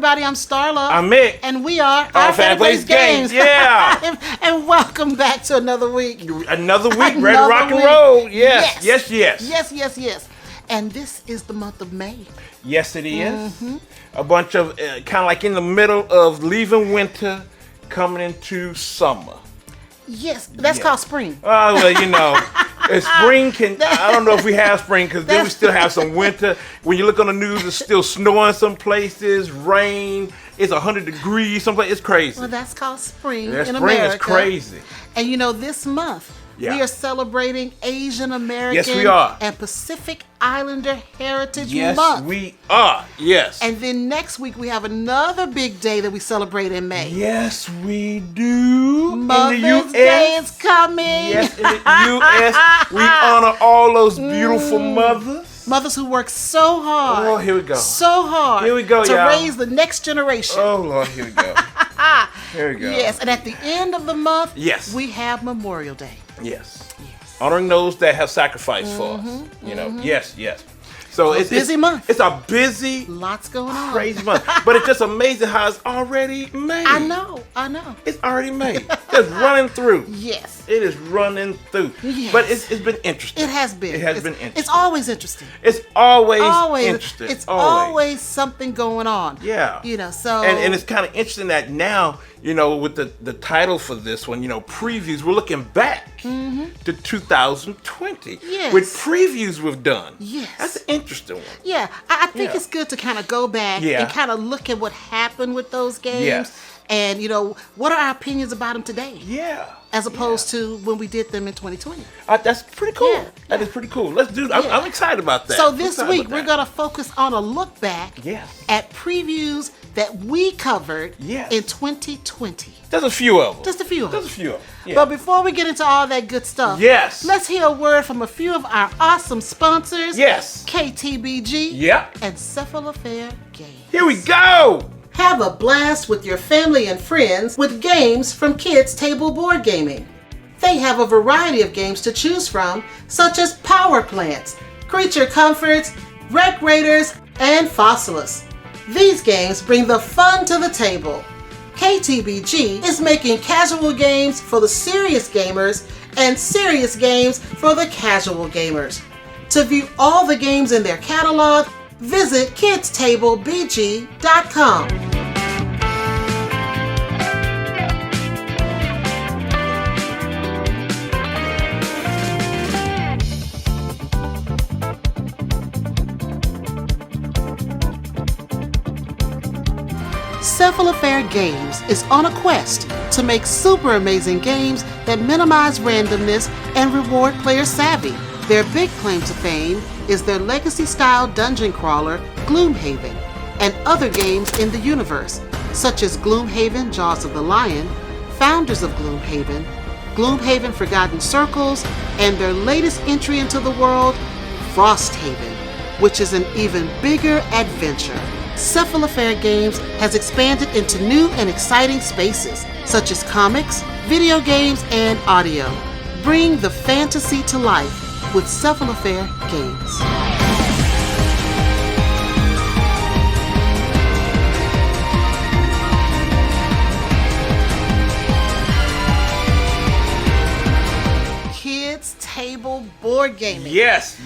everybody. I'm Starla. I'm Mik. And we are OFPG Games. Yeah. and welcome back to another week. Another week, ready to rock and roll. Yes. Yes. And this is the month of May. Yes, it is. A bunch of, kind of like in the middle of leaving winter, coming into summer. Yes, that's called spring. Oh, well, you know, spring can, I don't know if we have spring because then we still have some winter. When you look on the news, it's still snowing some places, rain, it's 100 degrees, someplace, it's crazy. Well, that's called spring Yeah, in spring America. is crazy. And you know, this month, we are celebrating Asian American Yes, we are. and Pacific Islander Heritage Yes, Month. we are. Yes. And then next week, we have another big day that we celebrate in May. Yes, we do. Mother's in the U.S. Day is coming. Yes, in the U.S. we honor all those beautiful mothers. Mothers who work so hard. Oh, here we go. So hard. Here we go, to y'all. raise the next generation. Oh, Lord, here we go. Here we go. Yes, and at the end of the month, Yes. we have Memorial Day. Yes. Honoring those that have sacrificed for us. You know, yes. So it's busy month. It's a busy, Lots going on. crazy month. But it's just amazing how it's already May. I know. It's already May. Just running through. Yes. It is running through. Yes. But it's been interesting. It has been. It has been interesting. It's always interesting. It's always interesting. It's always something going on. Yeah. You know, so. And it's kind of interesting that now, you know, with the title for this one, you know, previews, we're looking back to 2020. Yes. With previews we've done. Yes. That's an interesting one. Yeah, I think Yeah. it's good to kind of go back Yeah. and kind of look at what happened with those games. Yes. And, you know, what are our opinions about them today? Yeah. As opposed to when we did them in 2020. That's pretty cool. Yeah. That is pretty cool. Let's do that. Yeah. I'm excited about that. So I'm this excited week, about we're that. going to focus on a look back Yes. at previews that we covered Yes. in 2020. There's a few of them. Just a few of them. Just a few of them. Yeah. But before we get into all that good stuff, Yes. let's hear a word from a few of our awesome sponsors. Yes. KTBG Yep. and Cephalofair Games. Here we go. Have a blast with your family and friends with games from Kids Table Board Gaming. They have a variety of games to choose from, such as Power Plants, Creature Comforts, Wreck Raiders, and Fossilis. These games bring the fun to the table. KTBG is making casual games for the serious gamers and serious games for the casual gamers. To view all the games in their catalog, visit kidstablebg.com. Cephalofair Games is on a quest to make super amazing games that minimize randomness and reward player savvy. Their big claim to fame is their legacy-style dungeon crawler, Gloomhaven, and other games in the universe, such as Gloomhaven Jaws of the Lion, Founders of Gloomhaven, Gloomhaven Forgotten Circles, and their latest entry into the world, Frosthaven, which is an even bigger adventure. Cephalofair Games has expanded into new and exciting spaces, such as comics, video games, and audio. Bring the fantasy to life with Cephalofair Games. Kids Table Board Gaming. Yes.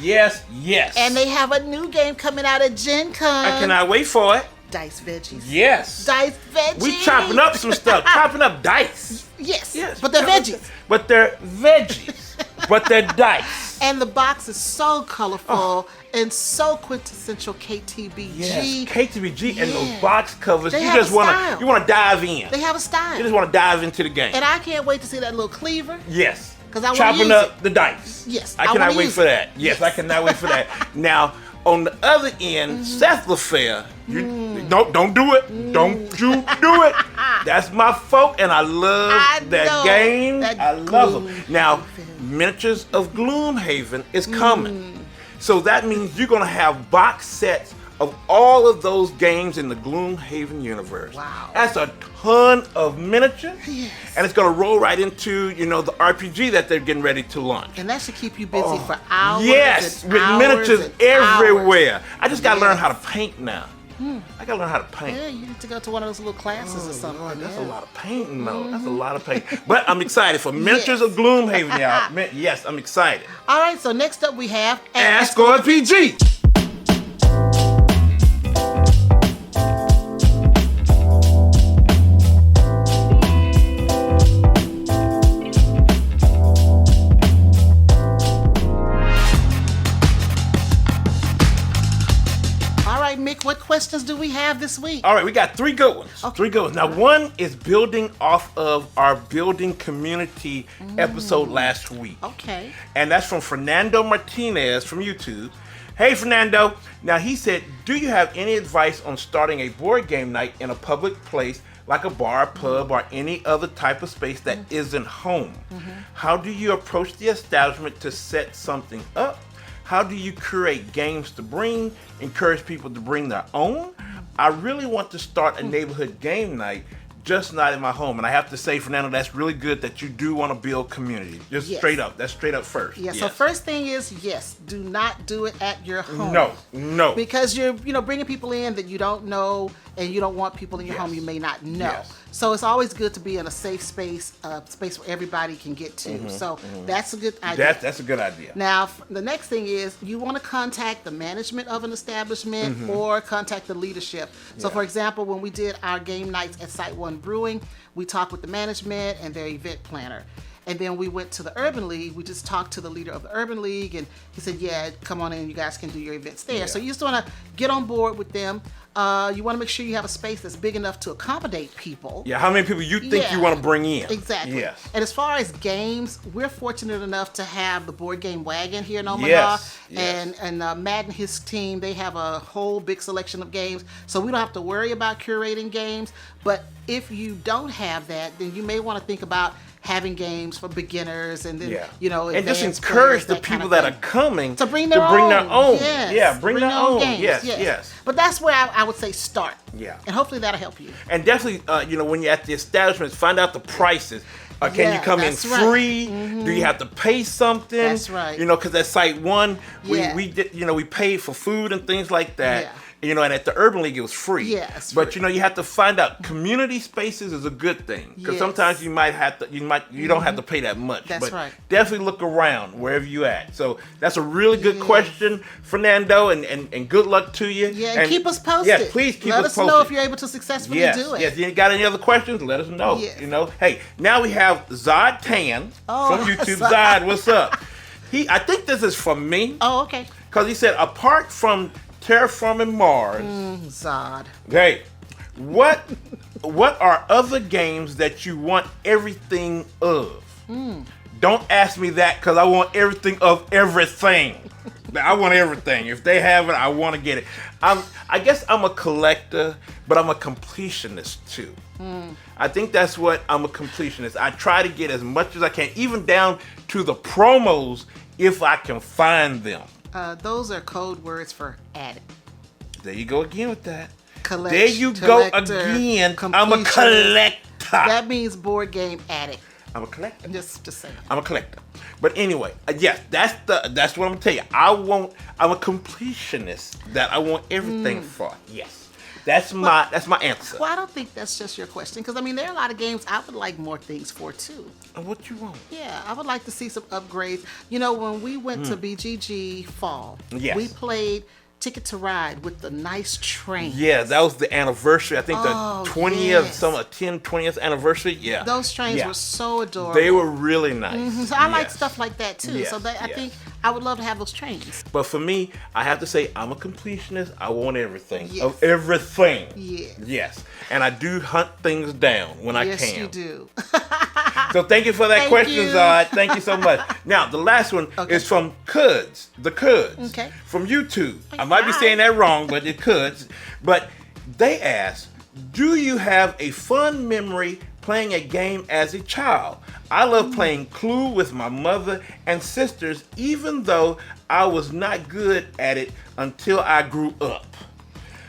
And they have a new game coming out at Gen Con. I cannot wait for it. Dice Veggies. Yes. Dice Veggies. We chopping up some stuff, chopping up dice. Yes. Yes. But they're veggies. But they're veggies. But they're dice. And the box is so colorful and so quintessential KTBG. Yes. KTBG and those Yeah. box covers. They You have just a want style. to dive in. They have a style. You just want to dive into the game. And I can't wait to see that little cleaver. Yes. 'Cause I wanna chopping use up it. the dice. Yes, I I cannot wanna wait use for it. that. Yes, I cannot wait for that. Now, on the other end, Cephalofair, don't do it. Don't you do it. That's my folk, and I love that know. game. That I love them. Gloomhaven. Now, Miniatures of Gloomhaven is coming. So that means you're going to have box sets of all of those games in the Gloomhaven universe. Wow. That's a ton of miniatures. Yes. And it's going to roll right into, you know, the RPG that they're getting ready to launch. And that should keep you busy for hours. Yes, and with hours miniatures and everywhere. hours. I just got to learn Yes. how to paint now. I gotta learn how to paint. Yeah, you need to go to one of those little classes or something. Lord, that's yeah. a lot of painting, though. That's a lot of painting. But I'm excited for Miniatures of Gloomhaven, y'all. Yes, I'm excited. All right, so next up we have Ask OFPG. Mick, what questions do we have this week? All right, we got 3 good ones. Okay. 3 good ones. Now, one is building off of our building community episode last week. Okay. And that's from Fernando Martinez from YouTube. Hey, Fernando. Now, he said, do you have any advice on starting a board game night in a public place like a bar, pub, or any other type of space that isn't home? How do you approach the establishment to set something up? How do you create games to bring, encourage people to bring their own? I really want to start a neighborhood game night, just not in my home. And I have to say, Fernando, that's really good that you do want to build community. Just straight up. That's straight up first. Yeah, so first thing is, yes, do not do it at your home. No. Because you're, bringing people in that you don't know, and you don't want people in your home you may not know. Yes. So it's always good to be in a safe space, space where everybody can get to. So that's a good idea. That's a good idea. Now, the next thing is you want to contact the management of an establishment or contact the leadership. So, for example, when we did our game nights at Site 1 Brewing, we talked with the management and their event planner. And then we went to the Urban League. We just talked to the leader of the Urban League, and he said, yeah, come on in. You guys can do your events there. Yeah. So you just want to get on board with them. You want to make sure you have a space that's big enough to accommodate people. Yeah, how many people you think you want to bring in? Exactly. Yes. And as far as games, we're fortunate enough to have the Board Game Wagon here in Omaha. Yes. Yes. And Matt and his team, they have a whole big selection of games. So we don't have to worry about curating games. But if you don't have that, then you may want to think about having games for beginners, and then and just encourage the people that are coming to bring their own. Yes. Yeah, bring their own games. Yes. But that's where I would say start. Yeah. And hopefully that'll help you. And definitely, when you're at the establishments, find out the prices. Can you come in free? Do you have to pay something? That's right. Because at Site 1, we did, we paid for food and things like that. Yeah. And at the Urban League it was free. Yes. But you have to find out community spaces is a good thing, because sometimes you might have to you don't have to pay that much. That's but right. Definitely look around wherever you at. So that's a really good question, Fernando, and good luck to you. Yeah, and keep us posted. Yeah, please keep us posted. Let us know if you're able to successfully do it. Yes. You got any other questions? Let us know. Yes. Hey, now we have Zod Tan from YouTube. Zod, what's up? I think this is from me. Oh, okay. Because he said, apart from terraforming Mars, Zod. hey, what are other games that you want everything of? Don't ask me that, because I want everything of everything. I want everything. If they have it, I want to get it. I guess I'm a collector, but I'm a completionist too. I think that's what I'm a completionist. I try to get as much as I can, even down to the promos if I can find them. Those are code words for addict. There you go again with that. Collector. There you go again. I'm a collector. That means board game addict. I'm a collector. Just saying. I'm a collector. But anyway, yes, that's what I'm gonna tell you. I'm a completionist that I want everything for. Yes. That's my answer. Well, I don't think that's just your question, because there are a lot of games I would like more things for too. What you want? Yeah, I would like to see some upgrades. When we went to BGG Fall, we played Ticket to Ride with the nice train. Yeah, that was the anniversary. I think the 20th anniversary. Yeah. Those trains were so adorable. They were really nice. So I like stuff like that too. Yes. So I think I would love to have those trains. But for me, I have to say I'm a completionist. I want everything. Yes. Of everything. Yes. Yes. And I do hunt things down when I can. Yes, you do. So thank you for that question, you. Zod. Thank you so much. Now, the last one is from Cuds, the Cuds, okay, from YouTube. I might be saying that wrong, but it Cuds. But they ask, do you have a fun memory playing a game as a child? I love playing Clue with my mother and sisters, even though I was not good at it until I grew up.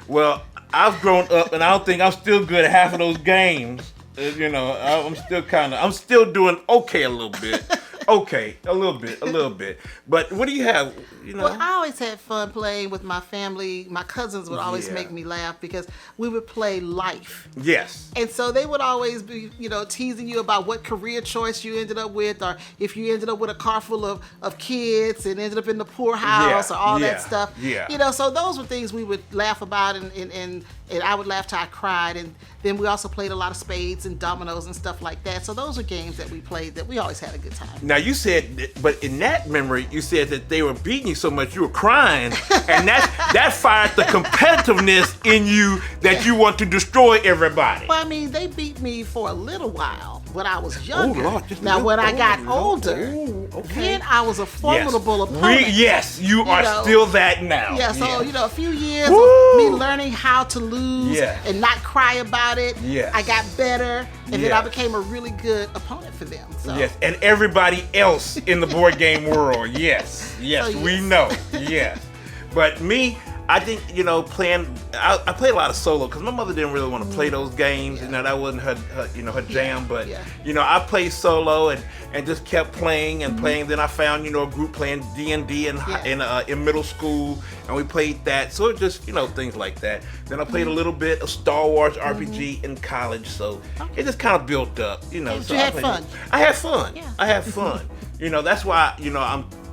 Well, I've grown up, and I don't think I'm still good at half of those games. I'm still doing okay a little bit. Okay, a little bit. But what do you have? You know. Well, I always had fun playing with my family. My cousins would always Yeah. make me laugh because we would play life. Yes. And so they would always be, teasing you about what career choice you ended up with, or if you ended up with a car full of kids and ended up in the poorhouse, or all that stuff. Yeah. So those were things we would laugh about, and I would laugh till I cried. And then we also played a lot of spades and dominoes and stuff like that. So those are games that we played that we always had a good time. Now you said, but in that memory, you said that they were beating you so much you were crying, and that fired the competitiveness in you that you want to destroy everybody. Well, I mean, they beat me for a little while when I was younger. Lord, now, when I got older, then I was a formidable opponent. Yes, you are still that now. Yeah, so, a few years Woo! of me learning how to lose and not cry about it, Yes. I got better, and then I Yes. became a really good opponent for them. So. Yes, and everybody else in the board game world. Yes, So, we yes. know. Yes. But me, I think, I played a lot of solo because my mother didn't really want to play those games. That wasn't her jam. But, I played solo and just kept playing and playing. Then I found, a group playing D&D in middle school, and we played that. So it just, things like that. Then I played a little bit of Star Wars RPG in college. So it just kind of built up, And So you had fun. I had fun. Yeah. I had fun. That's why,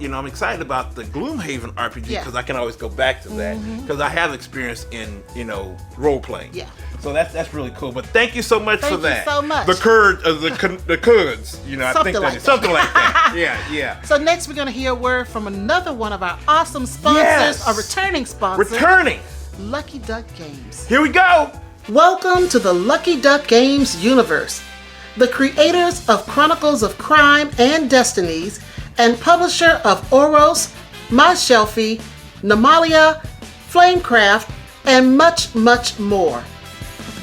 I'm excited about the Gloomhaven RPG because I can always go back to that because I have experience in, role playing. Yeah. So that's really cool. But thank you so much for that. Thank you so much. The Kurds, I think that is something like that. Yeah. So next we're going to hear a word from another one of our awesome sponsors, Yes. a returning sponsor. Returning. Lucky Duck Games. Here we go. Welcome to the Lucky Duck Games universe. The creators of Chronicles of Crime and Destinies and publisher of Oros, My Shelfie, Namalia, Flamecraft, and much, much more.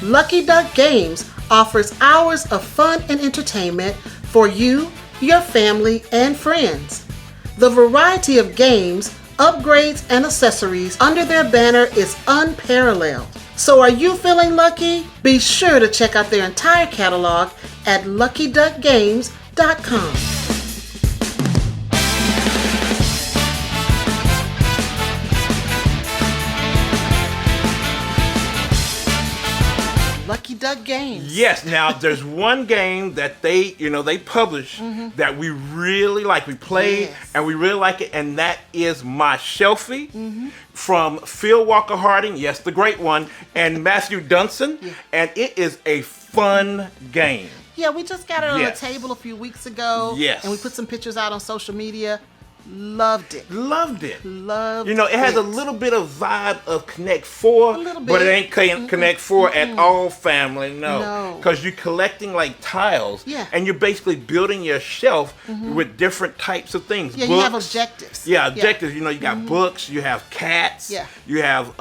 Lucky Duck Games offers hours of fun and entertainment for you, your family, and friends. The variety of games, upgrades, and accessories under their banner is unparalleled. So are you feeling lucky? Be sure to check out their entire catalog at luckyduckgames.com. Lucky Duck Games. Yes. Now there's one game that they publish that we really like. We played and we really like it, and that is My Shelfie from Phil Walker Harding, yes, the great one, and Matthew Dunson, and it is a fun game. Yeah, we just got it on the table a few weeks ago. Yes. And we put some pictures out on social media. Loved it. Loved it. Loved it has a little bit of vibe of Connect 4, A little but it bit. ain't Connect 4 at all, family. No. Because you're collecting like tiles, Yeah. and you're basically building your shelf with different types of things. Yeah, books. you have objectives. Yeah, objectives. You got books, you have cats, Yeah. you have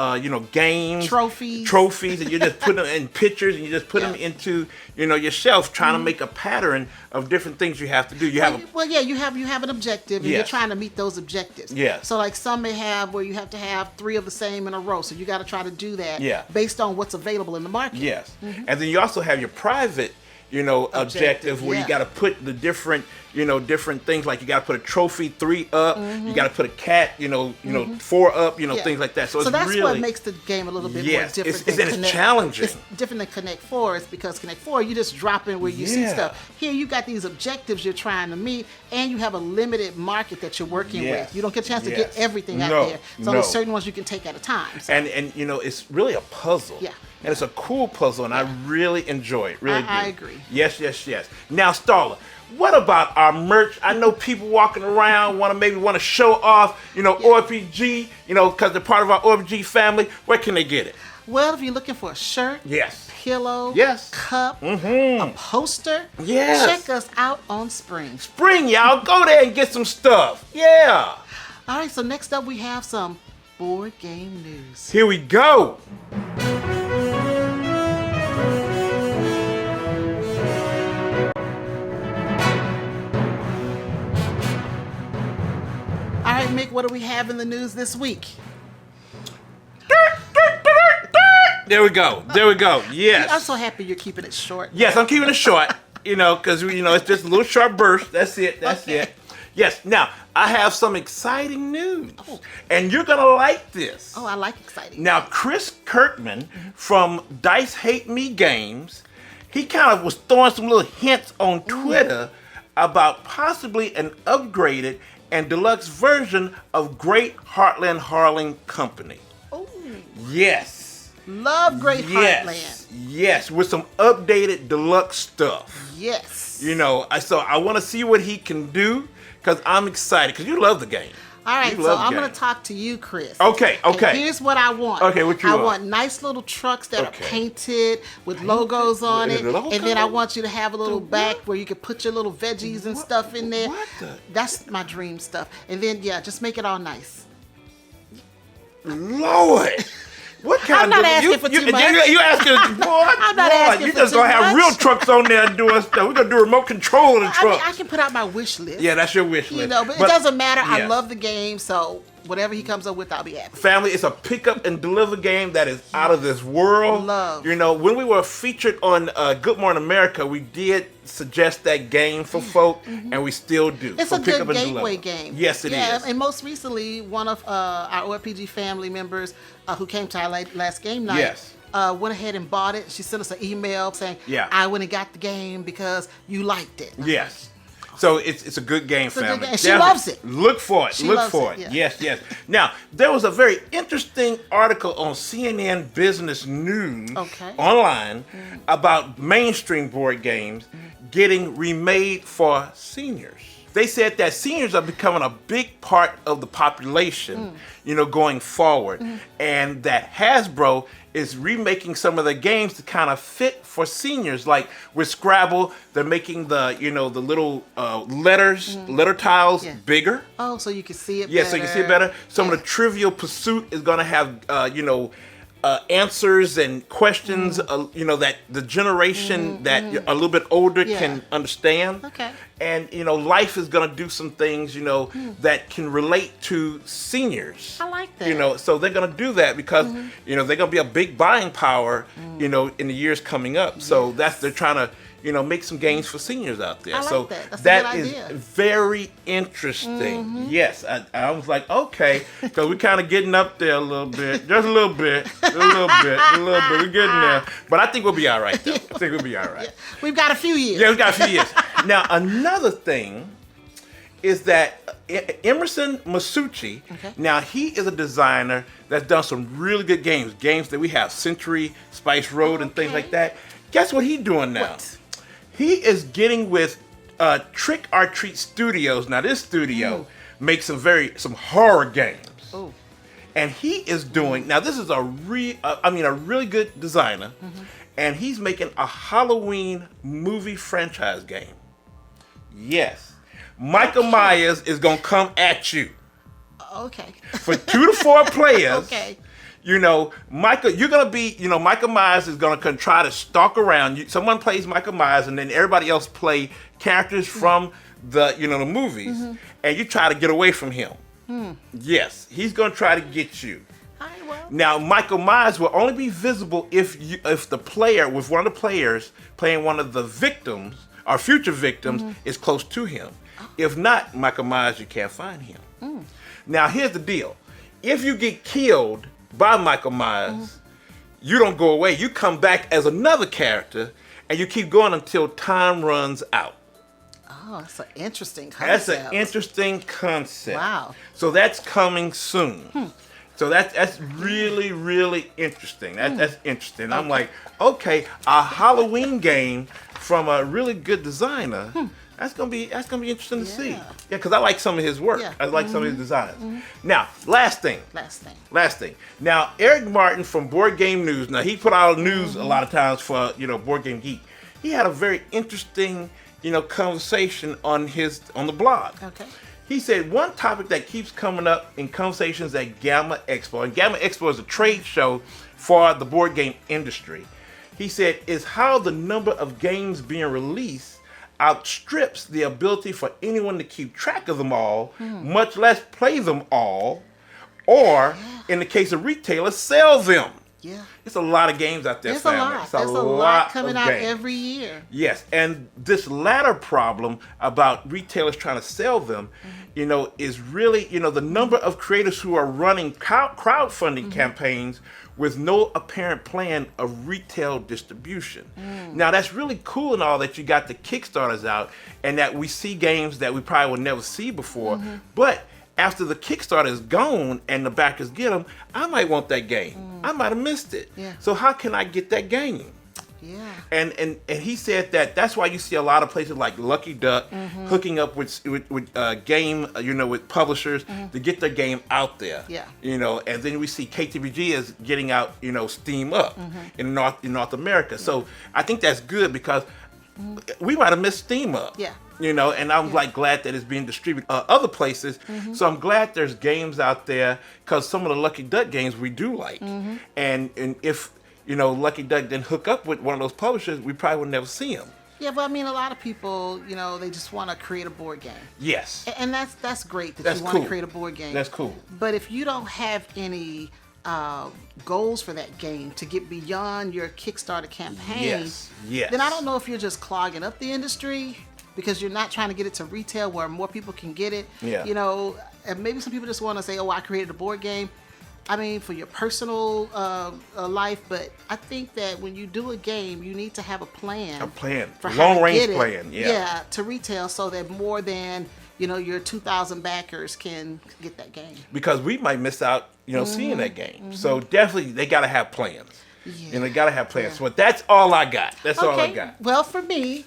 games, Trophies. and you just put them in pictures, and you just put them into your shelf, trying to make a pattern of different things you have to do. You have you have an objective, and you're trying to meet those objectives. Yes. So like some may have where you have to have 3 of the same in a row. So you got to try to do that. Yeah. Based on what's available in the market. Yes. And then you also have your private, objective where you got to put the different things, like you got to put a trophy 3 up, you got to put a cat, 4 up, things like that. So it's that's really what makes the game a little bit more different. It's challenging. It's different than Connect 4. It's because Connect 4, you just drop in where you see stuff. Here you got these objectives you're trying to meet, and you have a limited market that you're working with. You don't get a chance to get everything out there. So there's certain ones you can take at a time. So. And it's really a puzzle. Yeah. And it's a cool puzzle, and I really enjoy it. Really do. I agree. Yes. Now, Starla, what about our merch? I know people walking around want to show off, OFPG, because they're part of our OFPG family. Where can they get it? Well, if you're looking for a shirt, pillow, cup, a poster, check us out on Spring. Spring, y'all. Go there and get some stuff. Yeah. All right, so next up we have some board game news. Here we go. All right, Mick, what do we have in the news this week? There we go. Yes. I'm so happy you're keeping it short. Yes, I'm keeping it short. because it's just a little short burst. That's it. That's it. Yes. Now I have some exciting news, and you're gonna like this. Oh, I like exciting. Now, Chris Kirkman from Dice Hate Me Games, he kind of was throwing some little hints on Twitter about possibly an upgraded and deluxe version of Great Heartland Harling Company. Oh. Yes. Love Great Heartland. Yes, with some updated deluxe stuff. Yes. So I want to see what he can do because I'm excited because you love the game. All right, so I'm going to talk to you, Chris. Okay. And here's what I want. Okay, what you want? I want nice little trucks that are painted with logos on it. And then I want you to have a little back where you can put your little veggies and stuff in there. That's my dream stuff. And then, just make it all nice. Lord. What kind I'm not asking for too much. You asking, what? I'm not asking you for just too going to have much. real trucks on there and doing stuff. We're going to do remote control of the truck. I can put out my wish list. Yeah, that's your wish list. But it doesn't matter. Yes. I love the game, so whatever he comes up with, I'll be happy. Family, it's a pick up and deliver game that is out of this world. Love. When we were featured on Good Morning America, we did suggest that game for folk, and we still do. It's a good gateway game. Yes, it is. And most recently, one of our OFPG family members who came to our last game night went ahead and bought it. She sent us an email saying, I went and got the game because you liked it. Yes. So it's a good game, family. Good game. She loves it. Look for it. Look for it. Yeah. Yes. Now, there was a very interesting article on CNN Business News online about mainstream board games getting remade for seniors. They said that seniors are becoming a big part of the population, going forward, and that Hasbro is remaking some of the games to kind of fit for seniors. Like with Scrabble, they're making the the little letter tiles bigger. Oh, so you can see it. Yeah, so you can see it better. Some of the Trivial Pursuit is going to have answers and questions, that the generation that a little bit older can understand. Okay. And, life is going to do some things, that can relate to seniors. I like that. So they're going to do that because, they're going to be a big buying power, in the years coming up. So they're trying to, make some games for seniors out there. I like so that. That's that a good is idea. very interesting. Yes, I was like, okay, because we're kind of getting up there a little bit, just a little bit. We're getting there, but I think we'll be all right though. I think we'll be all right. Yeah. We've got a few years. Yeah, we've got a few years. Now another thing is that Emerson Masucci. Now he is a designer that's done some really good games that we have, Century, Spice Road, and things like that. Guess what he's doing now? What? He is getting with Trick or Treat Studios. Now this studio makes some horror games. Oh. And he is doing, now this is a really good designer, and he's making a Halloween movie franchise game. Yes. Michael Myers is going to come at you. Okay. For 2 to 4 players. Okay. Michael, you're going to be, Michael Myers is going to try to stalk around you. Someone plays Michael Myers, and then everybody else play characters from the movies, and you try to get away from him. Yes, he's going to try to get you. Now, Michael Myers will only be visible if the player, with one of the players playing one of the victims, or future victims, is close to him. If not, Michael Myers, you can't find him. Now, here's the deal. If you get killed by Michael Myers, you don't go away. You come back as another character, and you keep going until time runs out. Oh, that's an interesting concept. That's an interesting concept. Wow. So that's coming soon. So that's really, really interesting. That's interesting. I'm like, okay, a Halloween game from a really good designer. That's gonna be interesting to see. Yeah, because I like some of his work. I like some of his designs. Now, last thing. Now, Eric Martin from Board Game News. Now, he put out news a lot of times for Board Game Geek. He had a very interesting conversation on the blog. Okay. He said one topic that keeps coming up in conversations at Gamma Expo, and Gamma Expo is a trade show for the board game industry. He said is how the number of games being released outstrips the ability for anyone to keep track of them all, much less play them all, or in the case of retailers, sell them. Yeah. It's a lot of games out there, There's family. a lot. It's There's a lot coming out games. every year. Yes, and this latter problem about retailers trying to sell them, is really, the number of creators who are running crowdfunding campaigns with no apparent plan of retail distribution. Now, that's really cool and all that you got the Kickstarters out and that we see games that we probably would never see before, but after the Kickstarter is gone and the backers get them, I might want that game. I might have missed it. Yeah. So how can I get that game? Yeah. And he said that's why you see a lot of places like Lucky Duck hooking up with game, with publishers to get their game out there. Yeah. And then we see KTBG is getting out, Steam Up in North America. So I think that's good because we might have missed Steam Up. Yeah. And I'm glad that it's being distributed other places. So I'm glad there's games out there because some of the Lucky Duck games we do like. And if Lucky Duck didn't hook up with one of those publishers, we probably would never see them. Yeah, but I mean, a lot of people, they just want to create a board game. Yes. And that's great that That's you want to cool. create a board game. That's cool. But if you don't have any goals for that game to get beyond your Kickstarter campaign, Yes. then I don't know if you're just clogging up the industry because you're not trying to get it to retail where more people can get it. Yeah. And maybe some people just want to say, oh, I created a board game. I mean, for your personal life, but I think that when you do a game, you need to have a plan. A plan. For how to Long-range get it, plan, yeah. to retail so that more than, your 2,000 backers can get that game. Because we might miss out, seeing that game. So definitely they got to have plans. Yeah. They got to have plans. So that's all I got. That's all I got. Well, for me,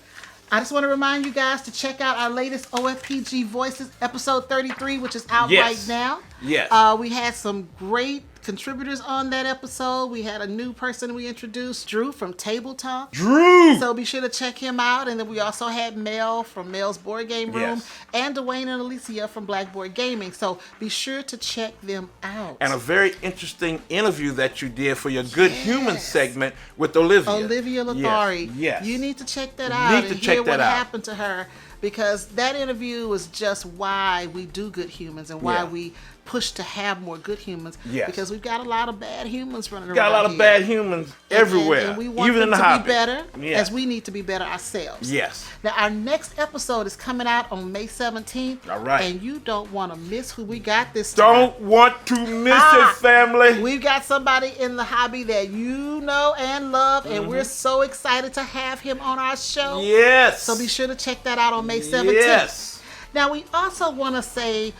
I just want to remind you guys to check out our latest OFPG Voices, episode 33, which is out right now. Yes. We had some great contributors on that episode. We had a new person we introduced, Drew from Table Talk. Drew! So be sure to check him out. And then we also had Mel from Mel's Board Game Room and Dwayne and Alicia from Blackboard Gaming. So be sure to check them out. And a very interesting interview that you did for your Good Humans segment with Olivia. Olivia Lothari. Yes. You need to check that out and hear what happened to her, because that interview was just why we do Good Humans and why we push to have more good humans. Yes. Because we've got a lot of bad humans running around. Got a lot of bad humans everywhere. And we want even them in the to hobby. be better as we need to be better ourselves. Yes. Now, our next episode is coming out on May 17th. All right. And you don't want to miss who we got this time. Don't want to miss it, family. We've got somebody in the hobby that you know and love, and we're so excited to have him on our show. Yes. So be sure to check that out on May 17th. Yes. Now, we also want to say,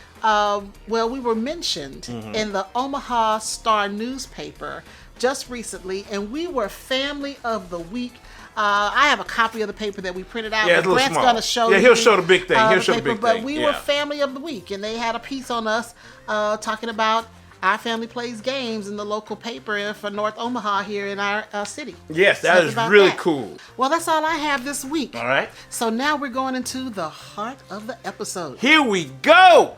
we were mentioned in the Omaha Star newspaper just recently, and we were Family of the Week. I have a copy of the paper that we printed out. Yeah, it's a little Grant's small. going to show he'll show the big thing. He'll show the big but thing. we were Family of the Week, and they had a piece on us talking about our family plays games in the local paper for North Omaha here in our city. Yes, that is really cool. Well, that's all I have this week. All right. So now we're going into the heart of the episode. Here we go.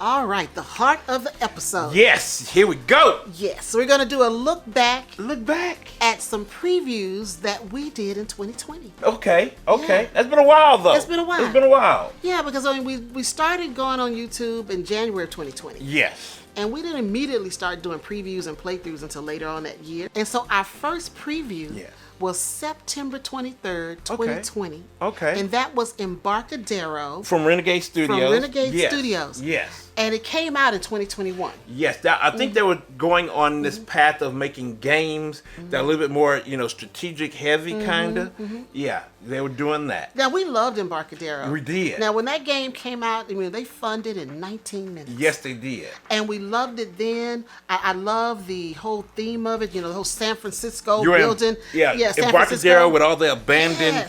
All right, the heart of the episode. Yes, here we go. Yes, so we're going to do a look back. Look back at some previews that we did in 2020. Okay. Yeah. That's been a while, though. It's been a while. Yeah, because we started going on YouTube in January of 2020. Yes. And we didn't immediately start doing previews and playthroughs until later on that year. And so our first preview was September 23rd, 2020. Okay. And that was Embarcadero. From Renegade Studios. Studios. Yes. And it came out in 2021. Yes, I think they were going on this path of making games that are a little bit more, strategic heavy, kind of. Yeah, they were doing that. Now, we loved Embarcadero. We did. Now, when that game came out, they funded in 19 minutes. Yes, they did. And we loved it then. I love the whole theme of it, the whole San Francisco building. Embarcadero with all the abandoned,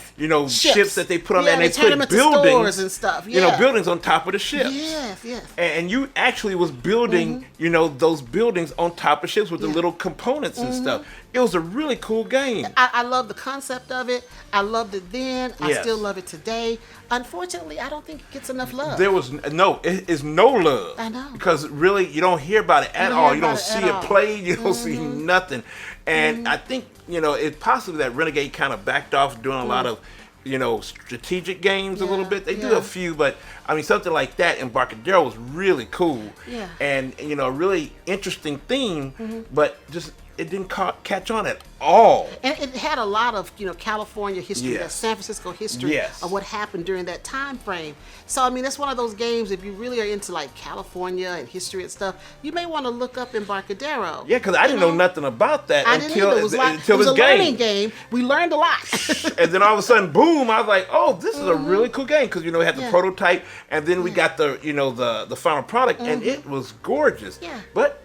ships that they put on there. And they turn them put into buildings stores and stuff. Buildings on top of the ships. Yes. And you actually was building, those buildings on top of ships with the little components and stuff. It was a really cool game. I love the concept of it. I loved it then. I still love it today. Unfortunately, I don't think it gets enough love. It is no love. I know. Because really, you don't hear about it at all. You don't see it played. You don't see nothing. And I think, it's possible that Renegade kind of backed off doing a lot of, strategic games a little bit. They do a few, but something like that, Embarcadero was really cool. Yeah. And, a really interesting theme, but just it didn't catch on at all. And it had a lot of, California history, that San Francisco history of what happened during that time frame. So, I mean, that's one of those games, if you really are into, like, California and history and stuff, you may want to look up Embarcadero. Yeah, because I didn't know nothing about that until it was a learning game. We learned a lot. And then all of a sudden, boom, I was like, oh, this is a really cool game. Because, it had the prototype, and then we got the, the final product, and it was gorgeous. Yeah. But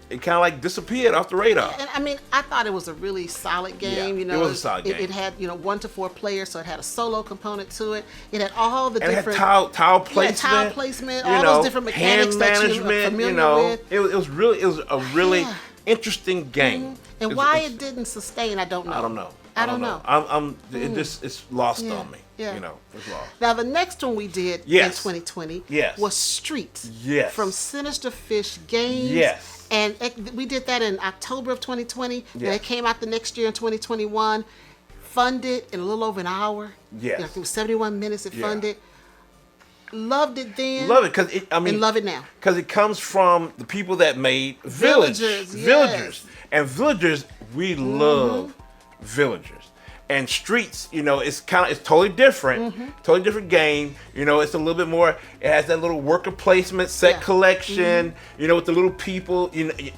it kind of like disappeared off the radar. And I mean, I thought it was a really solid game. It was a solid game. It had 1 to 4 players, so it had a solo component to it. It had all the and different it had tile placement. Tile placement. All those different mechanics hand management, that you're familiar with. It was a really interesting game. And why it didn't sustain, I don't know. I don't know. It's lost on me. Yeah. It's lost. Now the next one we did in 2020 was Streets. Yes. From Sinister Fish Games. Yes. And we did that in October of 2020. Yes. And it came out the next year in 2021. Funded in a little over an hour. Yes. I think it was 71 minutes it funded. Loved it then. Love it because and love it now. Because it comes from the people that made Villagers. And Villagers, we love Villagers. And Streets, it's totally different. Totally different game. It's a little bit more, it has that little worker placement, set collection, with the little people.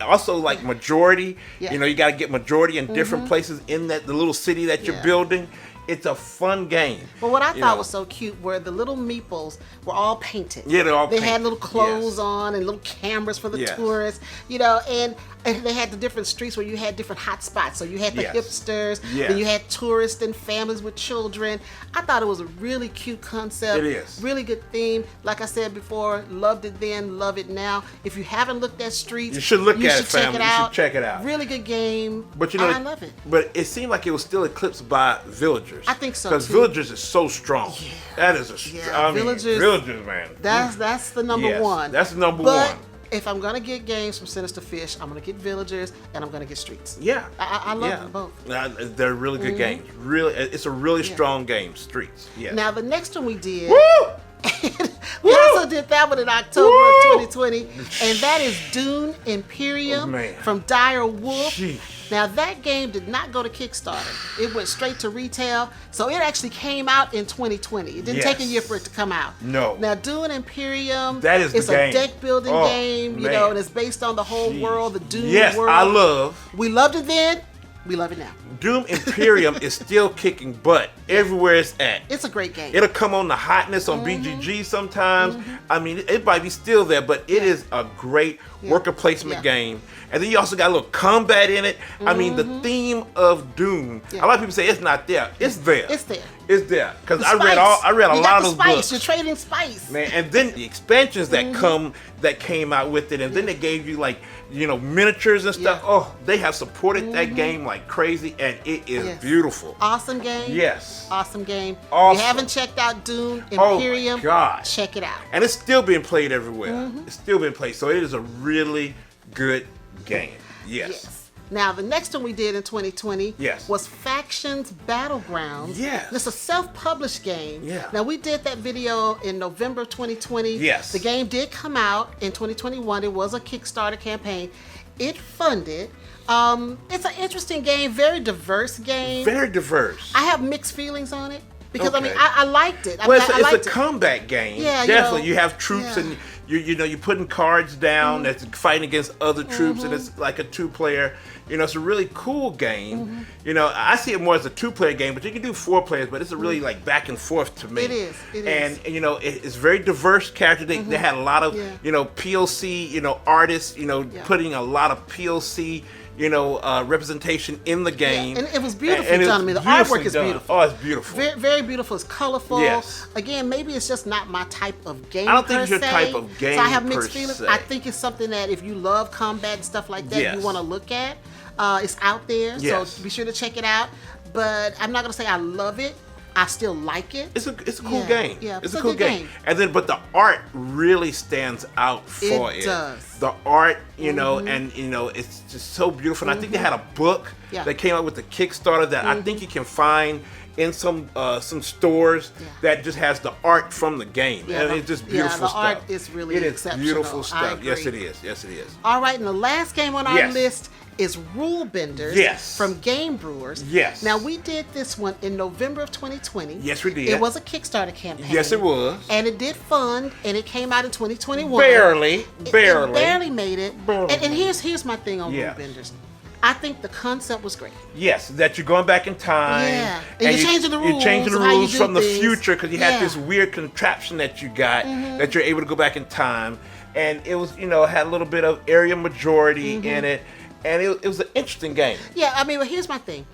Also like majority. You got to get majority in different places in the little city that you're building. It's a fun game. But what I thought was so cute were the little meeples were all painted. Yeah, they're all painted. They had little clothes on and little cameras for the tourists, and they had the different streets where you had different hot spots. So you had the hipsters, and you had tourists and families with children. I thought it was a really cute concept. It is. Really good theme. Like I said before, loved it then, love it now. If you haven't looked at Streets, you should look at it, family. You should check it out. Really good game. But I love it. But it seemed like it was still eclipsed by Villagers. I think so because Villagers is so strong. Yeah. That is Villagers, man. That's the number one. That's the number but one. If I'm gonna get games from Sinister Fish, I'm gonna get Villagers and I'm gonna get Streets. Yeah, I love them both. They're really good games. Really, it's a really strong game. Streets. Yeah. Now the next one we did. Woo! We also did that one in October of 2020, and that is Dune Imperium from Dire Wolf. Sheesh. Now that game did not go to Kickstarter. It went straight to retail, so it actually came out in 2020. It didn't take a year for it to come out. No. Now Dune Imperium, that is it's the game. A deck building game, and it's based on the whole world, the Dune world. I love. We loved it then. We love it now. Dune Imperium is still kicking butt everywhere it's at. It's a great game. It'll come on the hotness on BGG sometimes. I mean, it might be still there, but it is a great worker placement game. And then you also got a little combat in it. I mean, the theme of Dune. A lot of people say it's not there. It's there. It's there. It's there because I read a lot of those books. You're trading spice, man. And then the expansions that came out with it, and then they gave you like miniatures and stuff. Oh, they have supported that game like crazy, and it is beautiful. Awesome game. Yes. Awesome game. Awesome. If you haven't checked out Dune Imperium, check it out. And it's still being played everywhere. It's still being played, so it is a really good game. Yes. Now, the next one we did in 2020 was Factions Battlegrounds. Yes. It's a self-published game. Yeah. Now, we did that video in November 2020. Yes. The game did come out in 2021. It was a Kickstarter campaign. It funded. It's an interesting game, very diverse game. Very diverse. I have mixed feelings on it. Because, I mean, I liked it. Well, it's a combat game. Yeah, definitely. You have troops and you're putting cards down that's fighting against other troops, and it's like a 2-player. It's a really cool game. I see it more as a 2-player game, but you can do 4 players, but it's a really like back and forth to me. It is. And it's very diverse character. They had a lot of POC artists putting a lot of POC representation in the game. And it was beautifully done to me. The artwork is beautiful. Oh, it's beautiful. Very, very beautiful. It's colorful. Yes. Again, maybe it's just not my type of game. I don't think it's your type of game. So I have mixed feelings. I think it's something that if you love combat and stuff like that, you want to look at. It's out there, so be sure to check it out. But I'm not gonna say I love it. I still like it. It's a cool game. Yeah, it's a cool game. And then, but the art really stands out for it. It does. The art, and it's just so beautiful. And I think they had a book that came out with the Kickstarter that I think you can find in some stores that just has the art from the game, and it's just beautiful stuff. The art is really exceptional. Beautiful stuff. Yes, it is. Yes, it is. All right, and the last game on our list is Rule Benders from Game Brewers. Yes. Now, we did this one in November of 2020. Yes, we did. It was a Kickstarter campaign. Yes, it was. And it did fund, and it came out in 2021. Barely. It barely made it. And here's my thing on Rule Benders. I think the concept was great. Yes, that you're going back in time. Yeah, and you're changing the rules. You're changing the rules from the future because you had this Yeah. weird contraption that you got that you're able to go back in time. And it was, had a little bit of area majority in it. And it was an interesting game. Yeah, I mean, but here's my thing.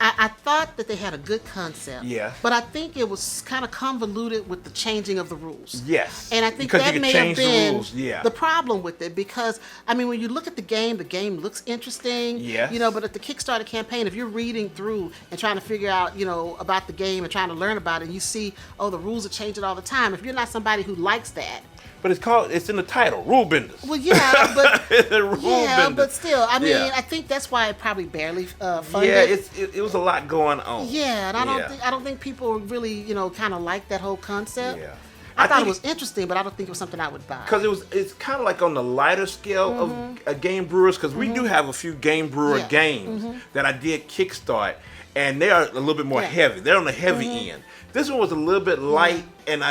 I thought that they had a good concept. Yeah. But I think it was kind of convoluted with the changing of the rules. Yes. And I think because that you may could have change been the rules. Yeah. the problem with it because, I mean, when you look at the game looks interesting. Yes. But at the Kickstarter campaign, if you're reading through and trying to figure out, about the game and trying to learn about it, and you see, the rules are changing all the time. If you're not somebody who likes that, but it's in the title, Rule Benders. well, yeah, but Benders. but still, I mean, I think that's why it probably barely funded. Yeah, it was a lot going on. Yeah, and I don't think people really, kind of like that whole concept. Yeah. I thought it was interesting, but I don't think it was something I would buy. Because it's kind of like on the lighter scale of Game Brewers, because we do have a few Game Brewer games that I did kickstart, and they are a little bit more heavy. They're on the heavy end. This one was a little bit light, and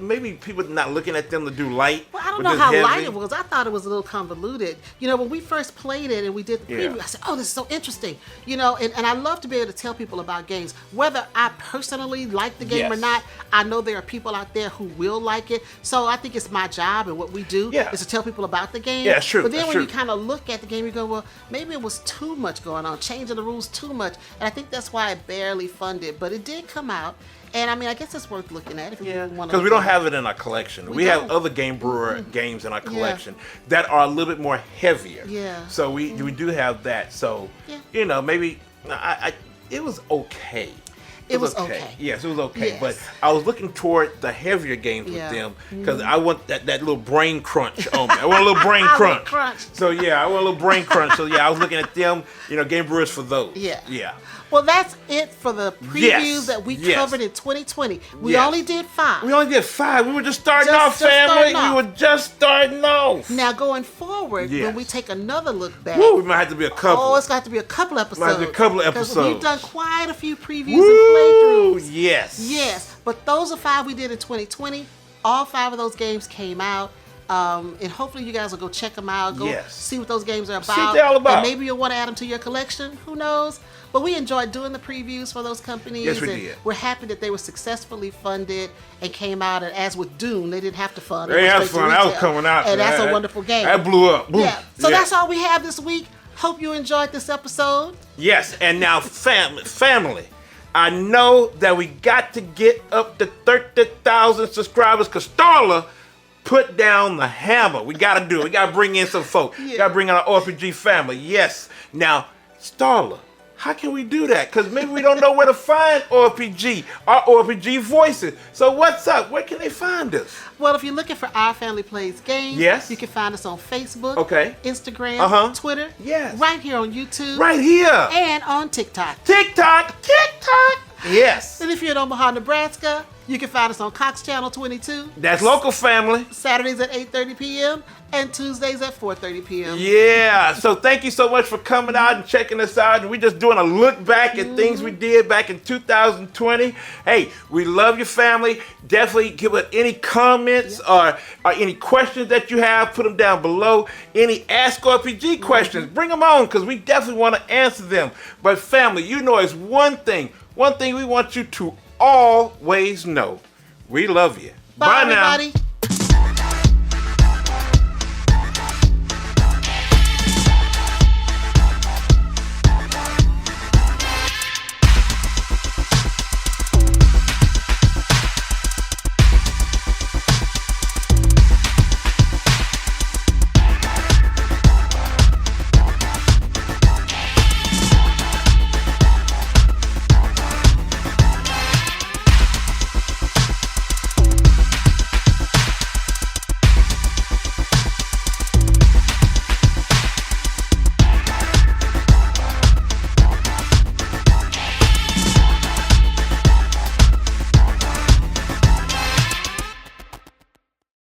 maybe people not looking at them to do light. Well, I don't know how light it was. I thought it was a little convoluted. When we first played it and we did the preview, I said, "Oh, this is so interesting." And I love to be able to tell people about games, whether I personally like the game or not. I know there are people out there who will like it, so I think it's my job and what we do is to tell people about the game. Yeah, true. But then when you kind of look at the game, you go, "Well, maybe it was too much going on, changing the rules too much," and I think that's why it barely funded. But it did come out. And I mean, I guess it's worth looking at if you want to. Because we don't have it in our collection. We have other Game Brewer games in our collection that are a little bit more heavier. Yeah. So we do have that. So maybe it was okay. It was okay. Yes, it was okay. Yes. But I was looking toward the heavier games with them because I want that little brain crunch on me. I want a little brain crunch. So I want a little brain crunch. So I was looking at them, Game Brewers for those. Yeah. Yeah. Well, that's it for the previews that we covered in 2020. We only did 5. We only did 5. We were just starting off, family. We were just starting off. Now, going forward, when we take another look back. We might have to be a couple. Oh, it's got to be a couple episodes. Might have to be a couple episodes. Because we've done quite a few previews and playthroughs. Yes. Yes. But those are 5 we did in 2020. All 5 of those games came out. And hopefully you guys will go check them out. Go see what those games are about. See what they're all about. And maybe you'll want to add them to your collection. Who knows? But we enjoyed doing the previews for those companies. Yes, we did. We're happy that they were successfully funded and came out. And as with Dune, they didn't have to fund. They had to fund. That was coming out. And that's a wonderful game. That blew up. Boom. Yeah. So that's all we have this week. Hope you enjoyed this episode. Yes. And now, family, I know that we got to get up to 30,000 subscribers because Starla put down the hammer. We got to do it. We got to bring in some folk. Got to bring in our OFPG family. Yes. Now, Starla, how can we do that? Because maybe we don't know where to find OFPG, our OFPG Voices. So what's up? Where can they find us? Well, if you're looking for Our Family Plays Games, you can find us on Facebook, Instagram, Twitter, right here on YouTube, right here, and on TikTok. TikTok. Yes. And if you're in Omaha, Nebraska, you can find us on Cox Channel 22. That's local, family. Saturdays at 8:30 p.m. and Tuesdays at 4:30 p.m. Yeah. So thank you so much for coming out and checking us out. And we're just doing a look back at things we did back in 2020. Hey, we love your family. Definitely give us any comments or any questions that you have. Put them down below. Any Ask OFPG questions, bring them on because we definitely want to answer them. But family, it's one thing we want you to always know. We love you. Bye now. Everybody.